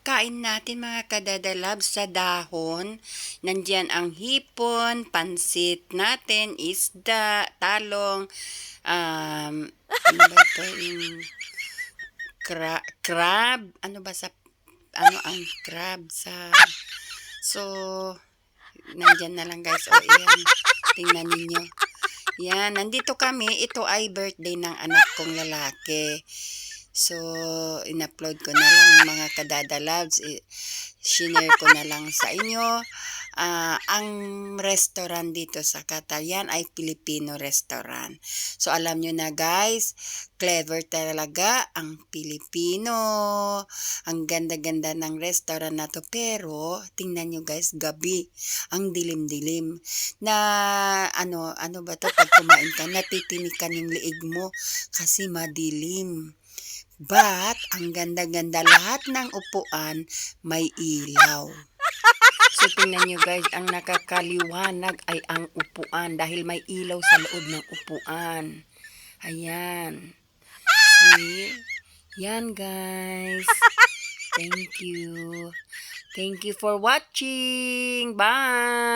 pagkain natin mga kadadalab sa dahon. Nandiyan ang hipon, pansit natin, isda, talong, ano ba ito, yung crab, ano ba sa, ano ang crab sa, so, nandyan na lang guys, o yan, tingnan ninyo. Yan, nandito kami, ito ay birthday ng anak kong lalaki. So, in-upload ko na lang mga kadadalabs, shinare ko na lang sa inyo. Ang restaurant dito sa Qatar, yan ay Filipino restaurant. So, alam nyo na guys, clever talaga ang Pilipino. Ang ganda-ganda ng restaurant na to. Pero, tingnan nyo guys, gabi, ang dilim-dilim. Na, ano ba to, pag kumain ka, natitinikan yung liig mo kasi madilim. But, ang ganda-ganda, lahat ng upuan may ilaw. So, tingnan nyo guys, ang nakakaliwanag ay ang upuan dahil may ilaw sa loob ng upuan. Ayan. See? Yan guys. Thank you. Thank you for watching. Bye!